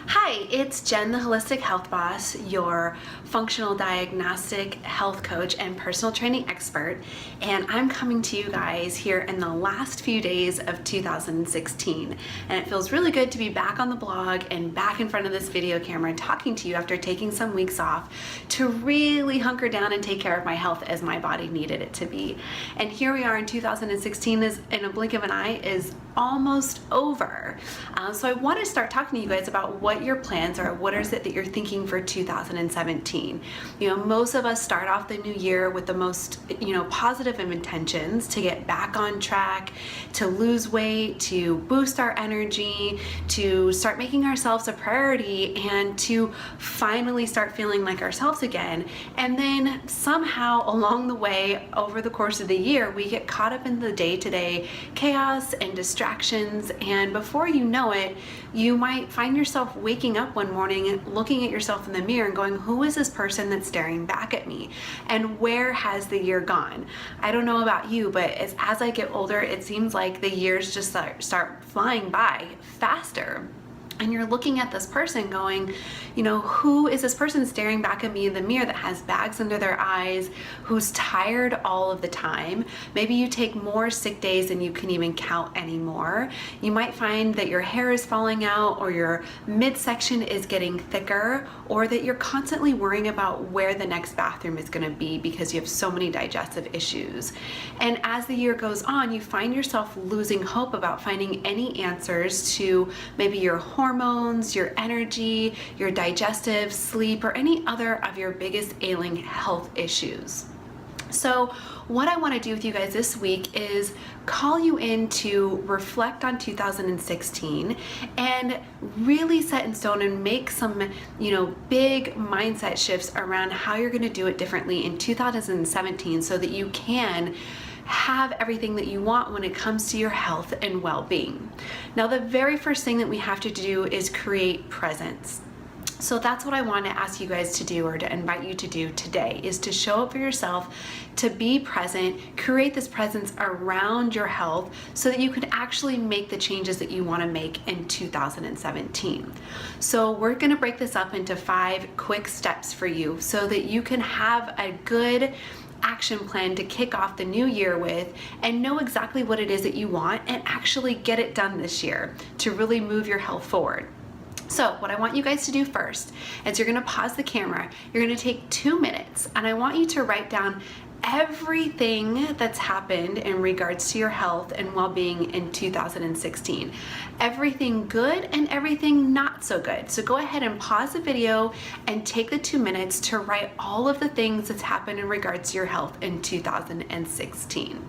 Hi, it's Jen, the Holistic Health Boss, your functional diagnostic health coach and personal training expert, and I'm coming to you guys here in the last few days of 2016, and it feels really good to be back on the blog and back in front of this video camera talking to you after taking some weeks off to really hunker down and take care of my health as my body needed it to be. And here we are in 2016, is in a blink of an eye is almost over. So I want to start talking to you guys about what your plans are. What is it that you're thinking for 2017? You know, most of us start off the new year with the most, positive of intentions to get back on track, to lose weight, to boost our energy, to start making ourselves a priority, and to finally start feeling like ourselves again. And then somehow along the way, over the course of the year, we get caught up in the day-to-day chaos and distractions, and before you know it, you might find yourself waking up one morning looking at yourself in the mirror and going, who is this person that's staring back at me? And where has the year gone? I don't know about you, but as I get older, it seems like the years just start flying by faster. And you're looking at this person going, who is this person staring back at me in the mirror that has bags under their eyes, who's tired all of the time? Maybe you take more sick days than you can even count anymore. You might find that your hair is falling out, or your midsection is getting thicker, or that you're constantly worrying about where the next bathroom is going to be because you have so many digestive issues. And as the year goes on, you find yourself losing hope about finding any answers to maybe your hormones, your energy, your digestive, sleep, or any other of your biggest ailing health issues. So what I want to do with you guys this week is call you in to reflect on 2016 and really set in stone and make some, big mindset shifts around how you're going to do it differently in 2017 so that you can have everything that you want when it comes to your health and well-being. Now, the very first thing that we have to do is create presence. So that's what I want to ask you guys to do, or to invite you to do today, is to show up for yourself, to be present, create this presence around your health so that you can actually make the changes that you want to make in 2017. So we're going to break this up into 5 quick steps for you so that you can have a good action plan to kick off the new year with and know exactly what it is that you want and actually get it done this year to really move your health forward. So what I want you guys to do first is you're going to pause the camera, you're going to take 2 minutes, and I want you to write down everything that's happened in regards to your health and well-being in 2016. Everything good and everything not so good. So go ahead and pause the video and take the 2 minutes to write all of the things that's happened in regards to your health in 2016.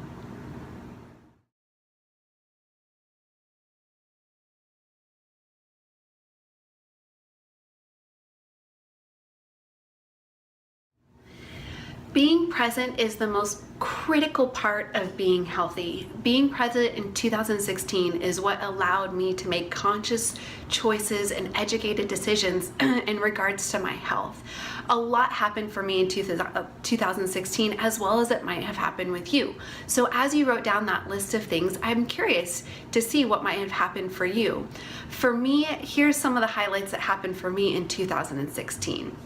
Being present is the most critical part of being healthy. Being present in 2016 is what allowed me to make conscious choices and educated decisions in regards to my health. A lot happened for me in 2016, as well as it might have happened with you. So as you wrote down that list of things, I'm curious to see what might have happened for you. For me, here's some of the highlights that happened for me in 2016.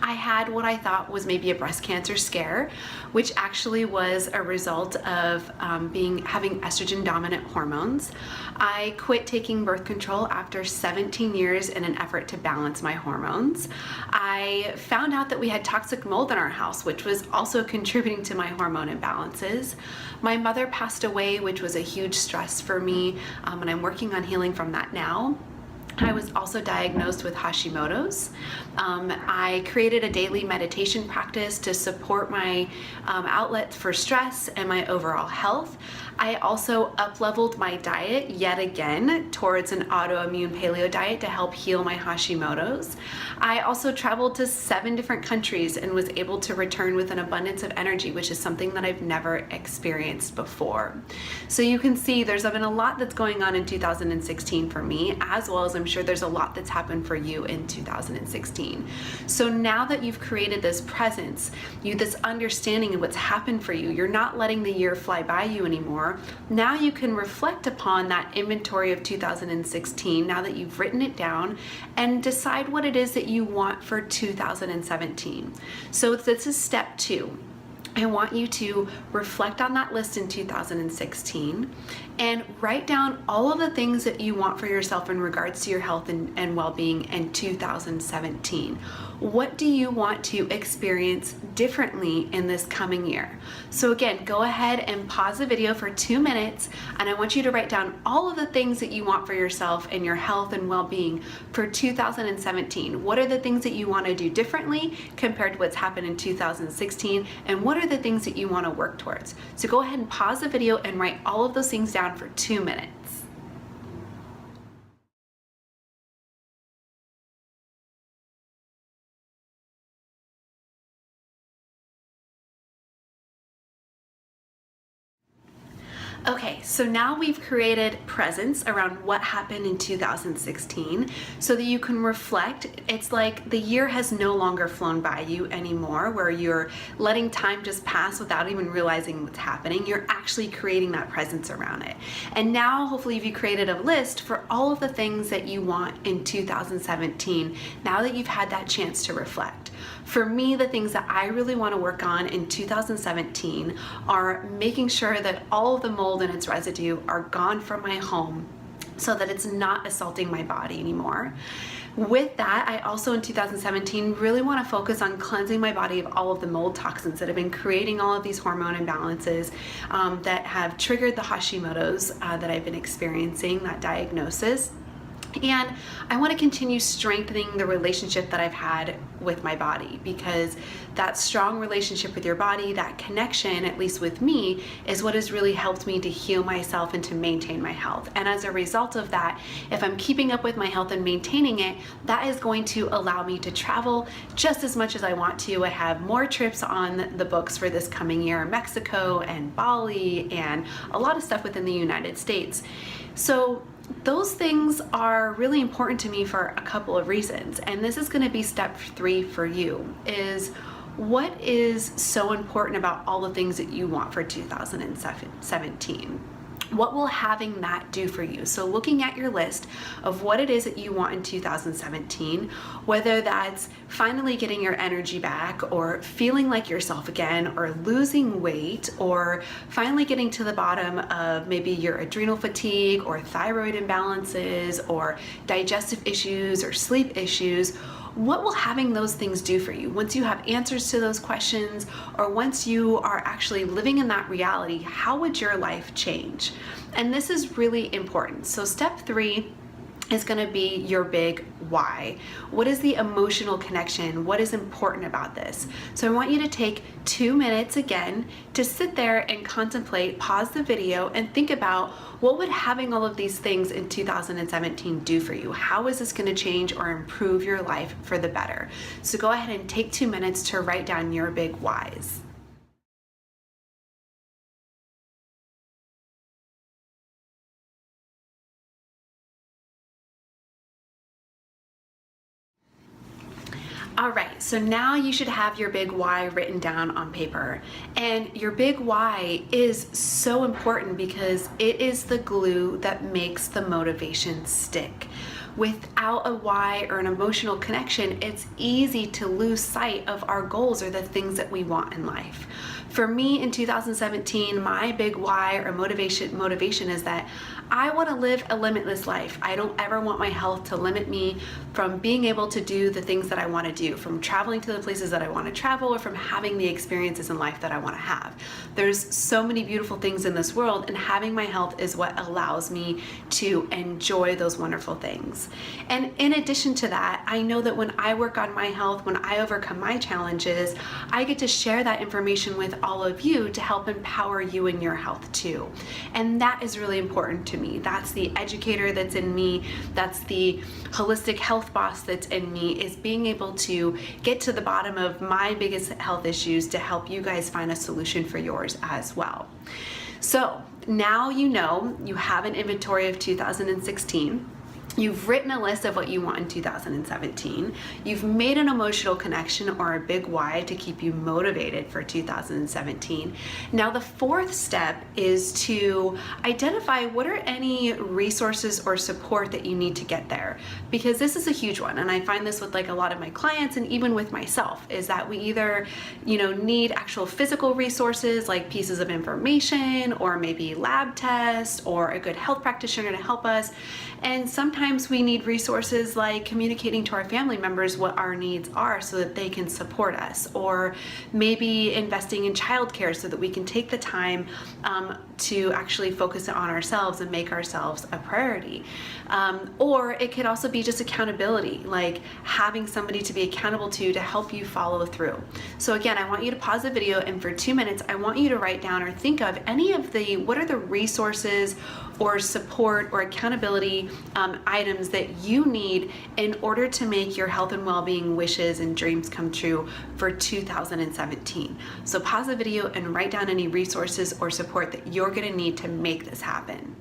I had what I thought was maybe a breast cancer scare, which actually was a result of having estrogen dominant hormones. I quit taking birth control after 17 years in an effort to balance my hormones. I found out that we had toxic mold in our house, which was also contributing to my hormone imbalances. My mother passed away, which was a huge stress for me, and I'm working on healing from that now. I was also diagnosed with Hashimoto's. I created a daily meditation practice to support my outlet for stress and my overall health. I also up-leveled my diet yet again towards an autoimmune paleo diet to help heal my Hashimoto's. I also traveled to 7 different countries and was able to return with an abundance of energy, which is something that I've never experienced before. So you can see there's been a lot that's going on in 2016 for me, as well as I'm sure there's a lot that's happened for you in 2016. So now that you've created this presence, this understanding of what's happened for you, you're not letting the year fly by you anymore. Now you can reflect upon that inventory of 2016, now that you've written it down, and decide what it is that you want for 2017. So this is step 2. I want you to reflect on that list in 2016 and write down all of the things that you want for yourself in regards to your health and well-being in 2017. What do you want to experience differently in this coming year? So again, go ahead and pause the video for 2 minutes, and I want you to write down all of the things that you want for yourself and your health and well-being for 2017. What are the things that you want to do differently compared to what's happened in 2016, and what are the things that you want to work towards? So go ahead and pause the video and write all of those things down for 2 minutes. Okay, so now we've created presence around what happened in 2016 so that you can reflect. It's like the year has no longer flown by you anymore, where you're letting time just pass without even realizing what's happening. You're actually creating that presence around it. And now hopefully you've created a list for all of the things that you want in 2017, now that you've had that chance to reflect. For me, the things that I really want to work on in 2017 are making sure that all of the mold and its residue are gone from my home so that it's not assaulting my body anymore. With that, I also in 2017 really want to focus on cleansing my body of all of the mold toxins that have been creating all of these hormone imbalances that have triggered the Hashimoto's that I've been experiencing, that diagnosis. And I want to continue strengthening the relationship that I've had with my body, because that strong relationship with your body, that connection, at least with me, is what has really helped me to heal myself and to maintain my health. And as a result of that, if I'm keeping up with my health and maintaining it, that is going to allow me to travel just as much as I want to. I have more trips on the books for this coming year, Mexico and Bali, and a lot of stuff within the United States. So those things are really important to me for a couple of reasons. And this is going to be step 3 for you, is what is so important about all the things that you want for 2017? What will having that do for you? So looking at your list of what it is that you want in 2017, whether that's finally getting your energy back, or feeling like yourself again, or losing weight, or finally getting to the bottom of maybe your adrenal fatigue or thyroid imbalances or digestive issues or sleep issues. What will having those things do for you? Once you have answers to those questions, or once you are actually living in that reality, how would your life change? And this is really important. So step 3 is going to be your big why. What is the emotional connection? What is important about this? So I want you to take 2 minutes again to sit there and contemplate, pause the video, and think about what would having all of these things in 2017 do for you? How is this going to change or improve your life for the better? So go ahead and take 2 minutes to write down your big whys. All right, so now you should have your big why written down on paper. And your big why is so important because it is the glue that makes the motivation stick. Without a why or an emotional connection, it's easy to lose sight of our goals or the things that we want in life. For me in 2017, my big why or motivation is that I want to live a limitless life. I don't ever want my health to limit me from being able to do the things that I want to do, from traveling to the places that I want to travel, or from having the experiences in life that I want to have. There's so many beautiful things in this world, and having my health is what allows me to enjoy those wonderful things. And in addition to that, I know that when I work on my health, when I overcome my challenges, I get to share that information with all of you to help empower you in your health too. And that is really important to me. That's the educator that's in me. That's the holistic health boss that's in me, is being able to get to the bottom of my biggest health issues to help you guys find a solution for yours as well. So now you know you have an inventory of 2016. You've written a list of what you want in 2017. You've made an emotional connection or a big why to keep you motivated for 2017. Now the fourth step is to identify what are any resources or support that you need to get there, because this is a huge one. And I find this with like a lot of my clients and even with myself, is that we either, need actual physical resources like pieces of information or maybe lab tests or a good health practitioner to help us. And sometimes we need resources like communicating to our family members what our needs are so that they can support us, or maybe investing in childcare so that we can take the time to actually focus on ourselves and make ourselves a priority. Or it could also be just accountability, like having somebody to be accountable to help you follow through. So again, I want you to pause the video, and for 2 minutes, I want you to write down or think of what are the resources or support or accountability items that you need in order to make your health and well-being wishes and dreams come true for 2017. So pause the video and write down any resources or support that you're gonna need to make this happen.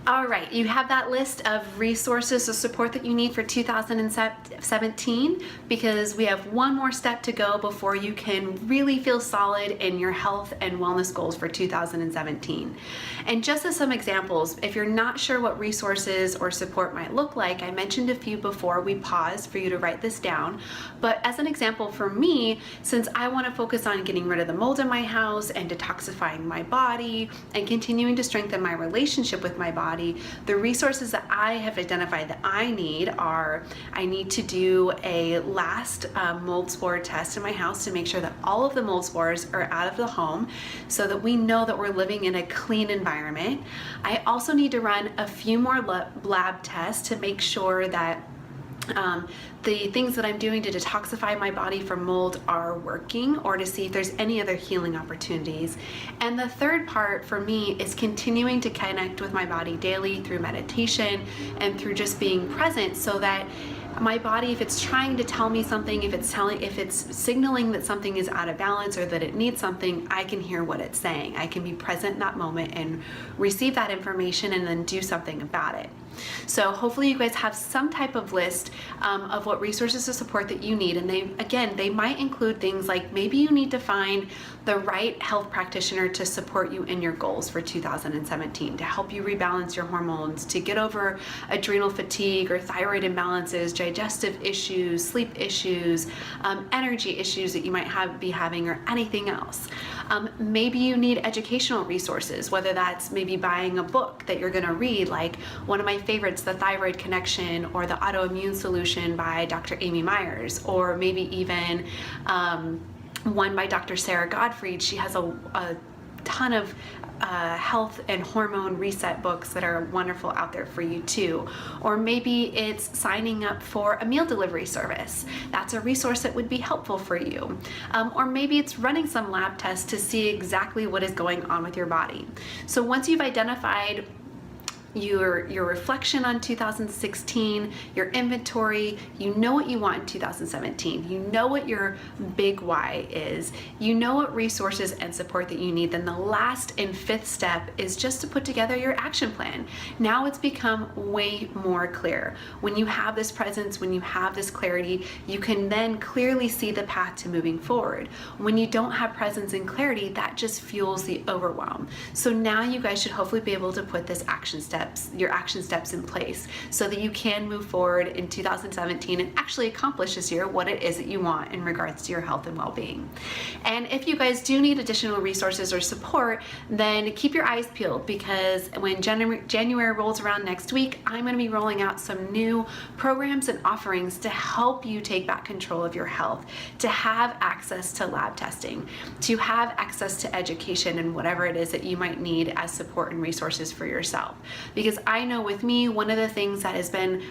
All right, you have that list of resources or support that you need for 2017, because we have one more step to go before you can really feel solid in your health and wellness goals for 2017. And just as some examples, if you're not sure what resources or support might look like, I mentioned a few before we paused for you to write this down. But as an example for me, since I want to focus on getting rid of the mold in my house and detoxifying my body and continuing to strengthen my relationship with my body, the resources that I have identified that I need are, I need to do a last mold spore test in my house to make sure that all of the mold spores are out of the home so that we know that we're living in a clean environment. I also need to run a few more lab tests to make sure that the things that I'm doing to detoxify my body from mold are working, or to see if there's any other healing opportunities. And the third part for me is continuing to connect with my body daily through meditation and through just being present, so that my body, if it's trying to tell me something, if it's signaling that something is out of balance or that it needs something, I can hear what it's saying. I can be present in that moment and receive that information and then do something about it. So hopefully you guys have some type of list of what resources to support that you need. And they might include things like maybe you need to find the right health practitioner to support you in your goals for 2017, to help you rebalance your hormones, to get over adrenal fatigue or thyroid imbalances, digestive issues, sleep issues, energy issues that you might be having, or anything else. Maybe you need educational resources, whether that's maybe buying a book that you're gonna read, like one of my favorites, The Thyroid Connection or The Autoimmune Solution by Dr. Amy Myers, or maybe even one by Dr. Sarah Gottfried. She has a ton of health and hormone reset books that are wonderful out there for you too. Or maybe it's signing up for a meal delivery service. That's a resource that would be helpful for you. Or maybe it's running some lab tests to see exactly what is going on with your body. So once you've identified your reflection on 2016, your inventory, you know what you want in 2017, you know what your big why is, you know what resources and support that you need, then the last and fifth step is just to put together your action plan. Now it's become way more clear. When you have this presence, when you have this clarity, you can then clearly see the path to moving forward. When you don't have presence and clarity, that just fuels the overwhelm. So now you guys should hopefully be able to put your action steps in place so that you can move forward in 2017 and actually accomplish this year what it is that you want in regards to your health and well-being. And if you guys do need additional resources or support, then keep your eyes peeled, because when January rolls around next week, I'm going to be rolling out some new programs and offerings to help you take back control of your health, to have access to lab testing, to have access to education and whatever it is that you might need as support and resources for yourself. Because I know with me, one of the things that has been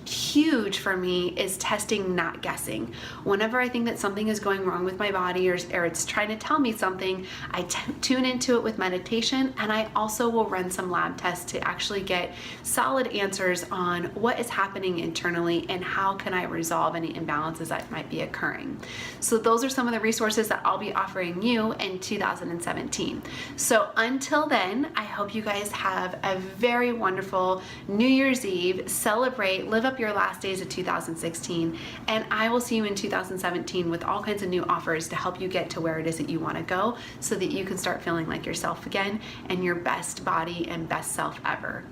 huge for me is testing, not guessing. Whenever I think that something is going wrong with my body or it's trying to tell me something, I tune into it with meditation, and I also will run some lab tests to actually get solid answers on what is happening internally and how can I resolve any imbalances that might be occurring. So those are some of the resources that I'll be offering you in 2017. So until then, I hope you guys have a very wonderful New Year's Eve. Celebrate, live up your last days of 2016, and I will see you in 2017 with all kinds of new offers to help you get to where it is that you want to go so that you can start feeling like yourself again and your best body and best self ever.